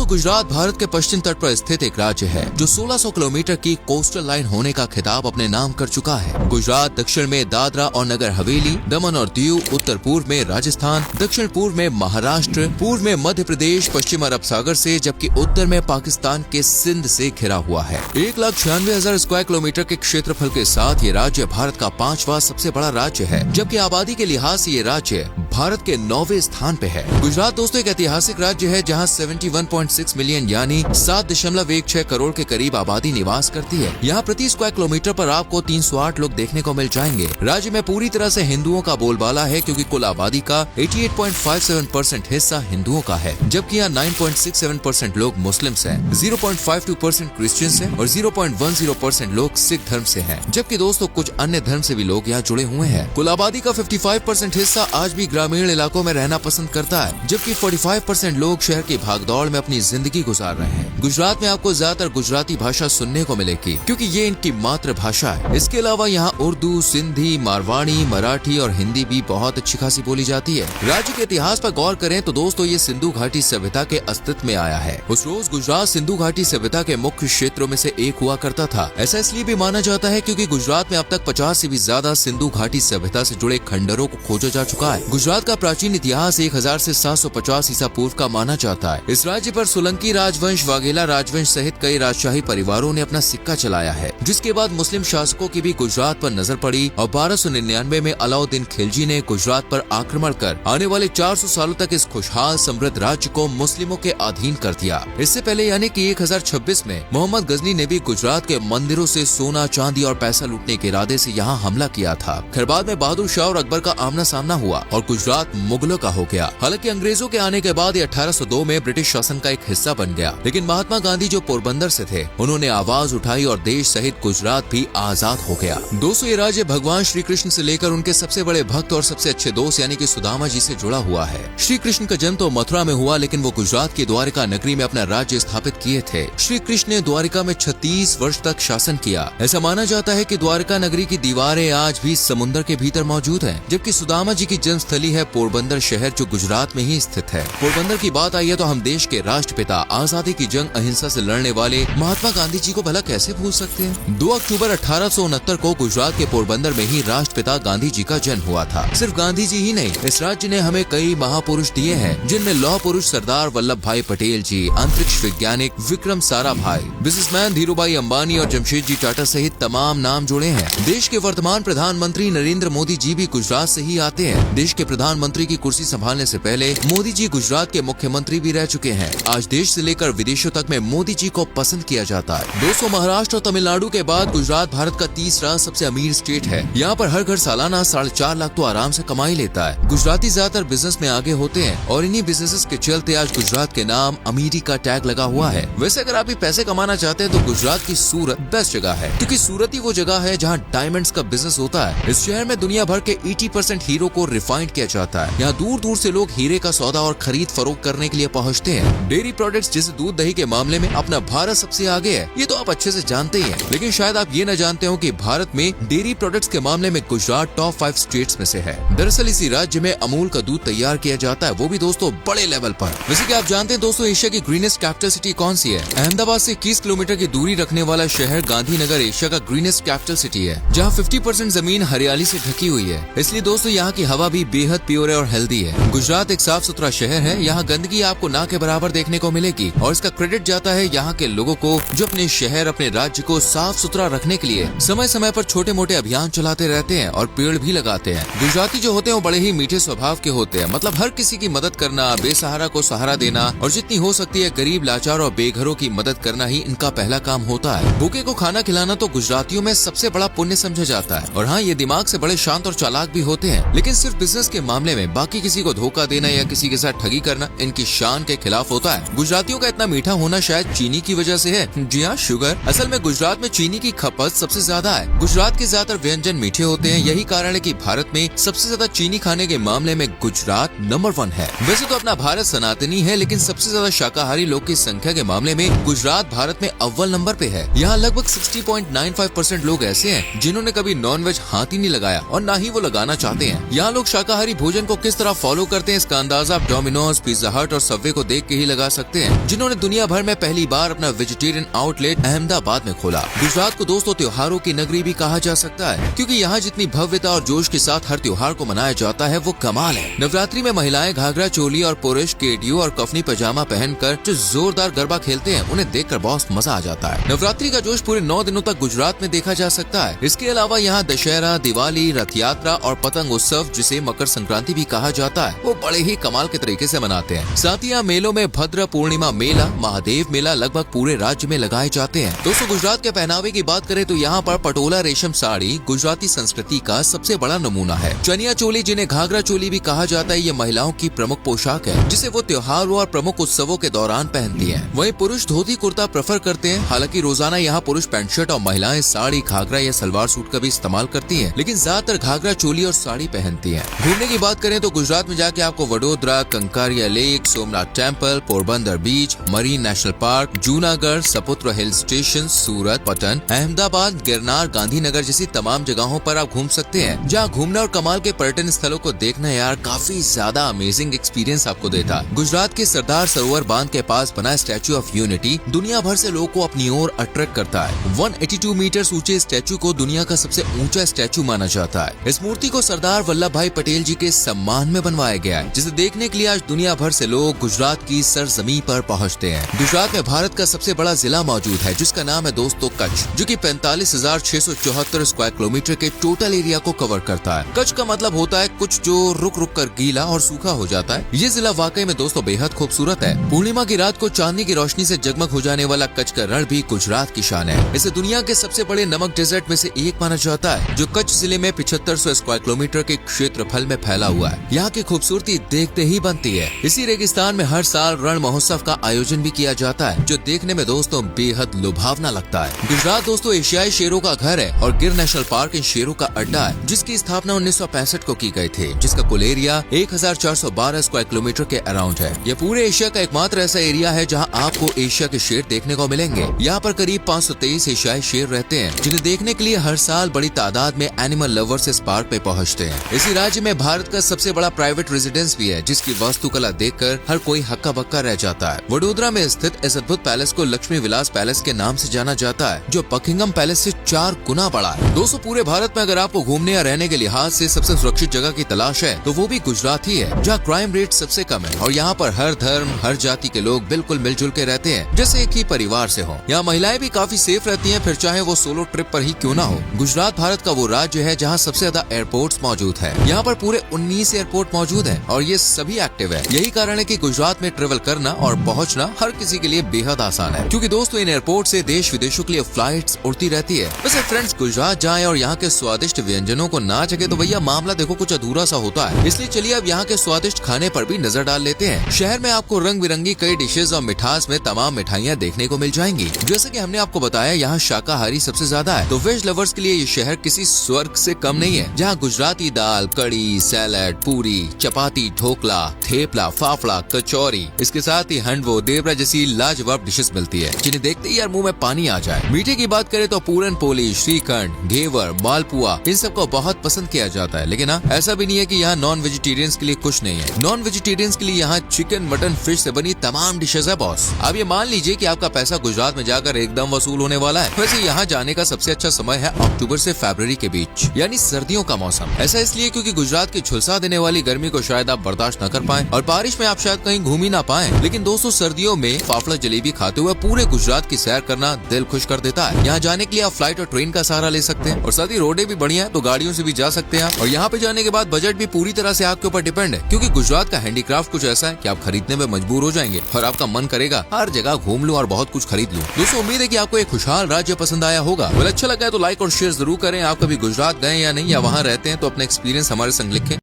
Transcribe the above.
दोस्तों गुजरात भारत के पश्चिम तट पर स्थित एक राज्य है जो 1600 किलोमीटर की कोस्टल लाइन होने का खिताब अपने नाम कर चुका है। गुजरात दक्षिण में दादरा और नगर हवेली, दमन और दीव, उत्तर पूर्व में राजस्थान, दक्षिण पूर्व में महाराष्ट्र, पूर्व में मध्य प्रदेश, पश्चिम अरब सागर से, जबकि उत्तर में पाकिस्तान के सिंध से घिरा हुआ है। 1,96,000 स्क्वायर किलोमीटर के क्षेत्रफल के साथ ये राज्य भारत का 5वां सबसे बड़ा राज्य है, जबकि आबादी के लिहाज से ये राज्य भारत के 9वें स्थान पे है। गुजरात दोस्तों एक ऐतिहासिक राज्य है जहाँ 71.6 मिलियन यानी 7.16 करोड़ के करीब आबादी निवास करती है। यहाँ प्रति स्क्वायर किलोमीटर पर आपको 308 लोग देखने को मिल जाएंगे। राज्य में पूरी तरह से हिंदुओं का बोलबाला है क्योंकि कुल आबादी का 88.57% हिस्सा हिंदुओं का है, जबकि यहाँ 9.67% लोग मुस्लिम्स हैं, 0.52% क्रिश्चियंस हैं और 0.10% लोग सिख धर्म से हैं, जबकि दोस्तों कुछ अन्य धर्म से भी लोग यहाँ जुड़े हुए हैं। कुल आबादी का 55% हिस्सा आज भी ग्रामीण इलाकों में रहना पसंद करता है, जबकि 45% लोग शहर की भागदौड़ में अपनी जिंदगी गुजार रहे हैं। गुजरात में आपको ज्यादातर गुजराती भाषा सुनने को मिलेगी क्योंकि ये इनकी मातृभाषा है। इसके अलावा यहाँ उर्दू, सिंधी, मारवाड़ी, मराठी और हिंदी भी बहुत अच्छी खासी बोली जाती है। राज्य के इतिहास पर गौर करें तो दोस्तों ये सिंधु घाटी सभ्यता के अस्तित्व में आया है। उस रोज गुजरात सिंधु घाटी सभ्यता के मुख्य क्षेत्रों में से एक हुआ करता था। ऐसा इसलिए भी माना जाता है क्योंकि गुजरात में अब तक 50 से भी ज्यादा सिंधु घाटी सभ्यता से जुड़े खंडरों को खोजा जा चुका है। गुजरात का प्राचीन इतिहास 1000 से 750 ईसा पूर्व का माना जाता है। इस राज्य पर सोलंकी राजवंश, वाघेला राजवंश सहित कई राजशाही परिवारों ने अपना सिक्का चलाया है, जिसके बाद मुस्लिम शासकों की भी गुजरात पर नजर पड़ी और 1299 में अलाउद्दीन खिलजी ने गुजरात पर आक्रमण कर आने वाले 400 सालों तक इस खुशहाल समृद्ध राज्य को मुस्लिमों के अधीन कर दिया। इससे पहले यानी कि 1026 में मोहम्मद गजनी ने भी गुजरात के मंदिरों से सोना, चांदी और पैसा लूटने के इरादे से यहाँ हमला किया था। फिर बाद में बहादुर शाह और अकबर का आमना सामना हुआ और गुजरात मुगलों का हो गया। हालांकि अंग्रेजों के आने के बाद ये 1802 में ब्रिटिश शासन का एक हिस्सा बन गया, लेकिन महात्मा गांधी जो पोरबंदर से थे उन्होंने आवाज उठाई और देश सहित गुजरात भी आजाद हो गया। दोस्तों ये राज्य भगवान श्री कृष्ण से लेकर उनके सबसे बड़े भक्त और सबसे अच्छे दोस्त यानी कि सुदामा जी से जुड़ा हुआ है। श्री कृष्ण का जन्म तो मथुरा में हुआ, लेकिन वो गुजरात की द्वारिका नगरी में अपना राज्य स्थापित किए थे। श्री कृष्ण ने द्वारिका में 36 वर्ष तक शासन किया। ऐसा माना जाता है कि द्वारिका नगरी की दीवारें आज भी समुद्र के भीतर मौजूद हैं, जबकि सुदामा जी की जन्मस्थली है पोरबंदर शहर जो गुजरात में ही स्थित है। पोरबंदर की बात आई है तो हम देश के राष्ट्रपिता, आजादी की जंग अहिंसा से लड़ने वाले महात्मा गांधी जी को भला कैसे भूल सकते हैं। 2 अक्टूबर 1869 को गुजरात के पोरबंदर में ही राष्ट्रपिता गांधी जी का जन्म हुआ था। सिर्फ गांधी जी ही नहीं, इस राज्य ने हमें कई महापुरुष दिए हैं, जिनमें लौह पुरुष सरदार वल्लभ भाई पटेल जी, अंतरिक्ष वैज्ञानिक विक्रम साराभाई, बिजनेसमैन धीरूभाई अंबानी और जमशेदजी टाटा सहित तमाम नाम जुड़े हैं। देश के वर्तमान प्रधानमंत्री नरेंद्र मोदी जी भी गुजरात से ही आते हैं। देश के प्रधानमंत्री की कुर्सी संभालने से पहले मोदी जी गुजरात के मुख्यमंत्री भी रह चुके हैं। आज देश से लेकर विदेशों तक में मोदी जी को पसंद किया जाता है। दोस्तों महाराष्ट्र और तमिलनाडु के बाद गुजरात भारत का तीसरा सबसे अमीर स्टेट है। यहाँ पर हर घर सालाना 4.5 लाख तो आराम से कमाई लेता है। गुजराती ज्यादातर बिजनेस में आगे होते हैं और इन्हीं बिजनेसेस के चलते आज गुजरात के नाम अमीरी का टैग लगा हुआ है। वैसे अगर आप भी पैसे कमाना चाहते हैं तो गुजरात की सूरत बेस्ट जगह है, क्योंकि सूरत ही वो जगह है जहाँ डायमंड्स का बिजनेस होता है। इस शहर में दुनिया भर के 80% हीरो को रिफाइंड किया जाता है। यहाँ दूर दूर से लोग हीरे का सौदा और खरीद फरोख्त करने के लिए पहुँचते हैं। डेयरी प्रोडक्ट्स जैसे दूध दही के मामले में अपना भारत सबसे आगे है, ये तो आप अच्छे से जानते ही हैं। लेकिन शायद आप ये न जानते हो कि भारत में डेयरी प्रोडक्ट्स के मामले में गुजरात टॉप 5 स्टेट्स में से है। दरअसल इसी राज्य में अमूल का दूध तैयार किया जाता है, वो भी दोस्तों बड़े लेवल पर। वैसे कि आप जानते हैं दोस्तों एशिया की ग्रीनेस्ट कैपिटल सिटी कौन सी है? अहमदाबाद से 21 किलोमीटर की दूरी रखने वाला शहर गांधीनगर एशिया का ग्रीनेस्ट कैपिटल सिटी है, जहाँ 50% जमीन हरियाली से ढकी हुई है। इसलिए दोस्तों यहाँ की हवा भी बेहद प्योर और हेल्दी है। गुजरात एक साफ सुथरा शहर है। यहाँ गंदगी आपको ना के बराबर देखने को मिलेगी और इसका क्रेडिट जाता है यहाँ के लोगों को, जो अपने शहर अपने राज्य को साफ सुथरा रखने के लिए समय समय पर छोटे मोटे अभियान चलाते रहते हैं और पेड़ भी लगाते हैं। गुजराती जो होते हैं वो बड़े ही मीठे स्वभाव के होते हैं। मतलब हर किसी की मदद करना, बेसहारा को सहारा देना और जितनी हो सकती है गरीब, लाचार और बेघरों की मदद करना ही इनका पहला काम होता है। भूखे को खाना खिलाना तो गुजरातियों में सबसे बड़ा पुण्य समझा जाता है। और हाँ, ये दिमाग से बड़े शांत और चालाक भी होते हैं, लेकिन सिर्फ बिजनेस के मामले में बाकी किसी को धोखा देना या किसी के साथ ठगी करना इनकी शान के खिलाफ होता है। गुजरातियों का इतना मीठा होना शायद चीनी की वजह से है। जी हाँ, शुगर। असल में गुजरात में चीनी की खपत सबसे ज्यादा है। गुजरात के ज्यादातर व्यंजन मीठे होते हैं। यही कारण है कि भारत में सबसे ज्यादा चीनी खाने के मामले में गुजरात नंबर 1 है। वैसे तो अपना भारत सनातनी है, लेकिन सबसे ज्यादा शाकाहारी लोग की संख्या के मामले में गुजरात भारत में अव्वल नंबर पे है। यहाँ लगभग 60.95% लोग ऐसे हैं जिन्होंने कभी नॉन वेज हाथ ही नहीं लगाया और ना ही वो लगाना चाहते हैं। यहाँ लोग शाकाहारी भोजन को किस तरह फॉलो करते हैं इसका अंदाजा आप डोमिनोज, पिज्जा हट और सबवे को देख के ही लगा सकते हैं, जिन्होंने दुनिया भर में पहली बार अपना वेजिटेरियन आउटलेट अहमदाबाद में खोला। गुजरात को दोस्तों त्योहारों की नगरी भी कहा जा सकता है, क्योंकि यहाँ जितनी भव्यता और जोश के साथ हर त्योहार को मनाया जाता है वो कमाल है। नवरात्रि में महिलाएं घाघरा चोली और पुरुष केडियो और कफनी पजामा पहनकर जो जोरदार गरबा खेलते हैं उन्हें देखकर बहुत मजा आ जाता है। नवरात्रि का जोश पूरे 9 दिनों तक गुजरात में देखा जा सकता है। इसके अलावा यहाँ दशहरा, दिवाली, रथ यात्रा और पतंग उत्सव जिसे मकर संक्रांति भी कहा जाता है वो बड़े ही कमाल के तरीके से मनाते हैं। साथ ही यहाँ मेलों में भद्र पूर्णिमा मेला, महादेव मेला लगभग पूरे राज्य में लगाए जाते हैं। दोस्तों गुजरात के पहनावे की बात करें तो यहाँ पर पटोला रेशम साड़ी गुजराती संस्कृति का सबसे बड़ा नमूना है। चनिया चोली जिन्हें घाघरा चोली भी कहा जाता है, ये महिलाओं की प्रमुख पोशाक है जिसे वो त्योहारों और प्रमुख उत्सवों के दौरान पहनती हैं। वहीं पुरुष धोती कुर्ता प्रेफर करते हैं। हालांकि रोजाना यहाँ पुरुष पैंट शर्ट और महिलाएं साड़ी, घाघरा या सलवार सूट का भी इस्तेमाल करती हैं, लेकिन ज्यादातर घाघरा चोली और साड़ी पहनती हैं। घूमने की बात करें तो गुजरात में जाके आपको Vadodara, Kankaria lake, Somnath temple, Porbandar beach, marine national park, Junagadh, Saputara hill station, Surat, Patan, Ahmedabad, Girnar, Gandhinagar जैसी तमाम जगहों पर आप घूम सकते हैं, जहाँ घूमना और कमाल के पर्यटन स्थलों को देखना यार काफी ज्यादा अमेजिंग एक्सपीरियंस आपको देता। गुजरात के सरदार सरोवर बांध के पास बना स्टैचू ऑफ यूनिटी दुनिया भर से लोगों को अपनी ओर अट्रैक्ट करता है। 182 मीटर ऊंचे स्टैचू को दुनिया का सबसे ऊंचा स्टैचू माना जाता है। इस मूर्ति को सरदार वल्लभ भाई पटेल जी के सम्मान में बनवाया गया है, जिसे देखने के लिए आज दुनिया भर से लोग गुजरात की सरजमीन पर पहुंचते हैं। गुजरात में भारत का सबसे बड़ा जिला मौजूद है जिसका नाम है दोस्तों कच्छ, जो कि 45,674 स्क्वायर किलोमीटर के टोटल एरिया को कवर करता है। कच्छ का मतलब होता है कुछ जो रुक रुक कर गीला और सूखा हो जाता है। ये जिला वाकई में दोस्तों बेहद खूबसूरत है। पूर्णिमा की रात को चांदनी की रोशनी से जगमग हो जाने वाला कच्छ का रण भी गुजरात की शान है। इसे दुनिया के सबसे बड़े नमक डेजर्ट में से एक माना जाता है, जो कच्छ जिले में 7500 स्क्वायर किलोमीटर के क्षेत्रफल में फैला हुआ है। यहाँ की खूबसूरती देखते ही बनती है। इसी रेगिस्तान में हर साल रण महोत्सव का आयोजन भी किया जाता है, जो देखने में दोस्तों बेहद लुभावना लगता है। गुजरात दोस्तों एशियाई शेरों का घर है और गिर नेशनल पार्क इन शेरों का अड्डा है, जिसकी स्थापना 1965 को की गई थी, जिसका कुल एरिया 1412 स्क्वायर किलोमीटर के अराउंड है। यह पूरे एशिया का एकमात्र ऐसा एरिया है जहां आपको एशिया के शेर देखने को मिलेंगे। यहाँ पर करीब 523 एशियाई शेर रहते हैं, जिन्हें देखने के लिए हर साल बड़ी तादाद में एनिमल लवर्स इस पार्क पे पहुँचते हैं। इसी राज्य में भारत का सबसे बड़ा प्राइवेट रेजिडेंस भी है, जिसकी वास्तुकला देखकर हर कोई हक्का बक्का रह जाता है। वडोदरा में स्थित इस अद्भुत पैलेस को लक्ष्मी विलास पैलेस के नाम से जाना जाता है, जो बकिंगम पैलेस से 4 गुना बड़ा है। दोस्तों पूरे भारत में अगर आपको घूमने या रहने के लिहाज से सबसे सुरक्षित जगह की तलाश है तो वो भी गुजरात ही है, जहाँ क्राइम रेट सबसे कम है और यहाँ पर हर धर्म, हर जाति के लोग बिल्कुल मिलजुल के रहते हैं, जैसे एक ही परिवार से हो। यहाँ महिलाएं भी काफी सेफ रहती हैं, फिर चाहे वो सोलो ट्रिप पर ही क्यों ना हो। गुजरात भारत का वो राज्य है जहाँ सबसे ज्यादा एयरपोर्ट्स मौजूद है। यहाँ पर पूरे 19 एयरपोर्ट मौजूद है और ये सभी एक्टिव है। यही कारण है कि गुजरात में ट्रेवल करना और पहुँचना हर किसी के लिए बेहद आसान है, क्योंकि दोस्तों इन एयरपोर्ट से देश विदेशों के लिए फ्लाइट्स उड़ती रहती है। वैसे फ्रेंड्स गुजरात जाएं और यहाँ के स्वादिष्ट व्यंजनों को ना चखे तो भैया मामला देखो कुछ अधूरा सा होता है। इसलिए चलिए अब यहाँ के स्वादिष्ट खाने पर भी नजर डाल लेते हैं। शहर में आपको रंग बिरंगी कई डिशेज और मिठास में तमाम मिठाइयाँ देखने को मिल जाएंगी। जैसे कि हमने आपको बताया यहाँ शाकाहारी सबसे ज्यादा है, तो वेज लवर्स के लिए ये शहर किसी स्वर्ग से कम नहीं है, जहाँ गुजराती दाल, कड़ी, सैलेड, पूरी, चपाती, ढोकला, थेपला, फाफड़ा, कचौरी, इसके साथ ही हंडवो, देवरा जैसी लाजवाब डिशेस मिलती है, जिन्हें देखते ही यार मुंह में पानी आ जाए। मीठे की बात करें तो पूरन पोली, श्रीखंड, घेवर, मालपुआ इन सबको बहुत पसंद किया जाता है। लेकिन ऐसा भी नहीं है कि यहाँ नॉन वेजिटेरियंस के लिए कुछ नहीं है। नॉन वेजिटेरियंस के लिए यहाँ चिकन, मटन, फिश से बनी तमाम डिशेज है बॉस। अब ये मान लीजिए कि आपका पैसा गुजरात में जाकर एकदम वसूल होने वाला है। वैसे यहाँ जाने का सबसे अच्छा समय है अक्टूबर से फरवरी के बीच, यानी सर्दियों का मौसम। ऐसा इसलिए क्योंकि गुजरात की झुलसा देने वाली गर्मी को शायद आप बर्दाश्त न कर पाएं और बारिश में आप शायद कहीं घूम ही ना पाएं। लेकिन दोस्तों सर्दियों में फाफड़ा जलेबी खाते हुए पूरे गुजरात की सैर करना दिल खुश कर देता है। यहाँ जाने के लिए आप फ्लाइट और ट्रेन का सहारा ले सकते हैं और साथ ही रोडें भी बढ़िया है तो गाड़ियों से भी जा सकते हैं। और यहाँ पे जाने के बाद बजट भी पूरी तरह से आपके ऊपर डिपेंड है, क्योंकि गुजरात का हैंडीक्राफ्ट कुछ ऐसा है कि आप खरीदने में मजबूर हो जाएंगे और आपका मन करेगा हर जगह घूम लूं और बहुत कुछ खरीद लूं। दोस्तों उम्मीद है कि आपको एक खुशहाल राज्य पसंद आया होगा। अच्छा लगा है तो लाइक और शेयर जरूर करें। आप कभी गुजरात गए या नहीं, या वहाँ रहते हैं तो अपना एक्सपीरियंस हमारे संग लिखें।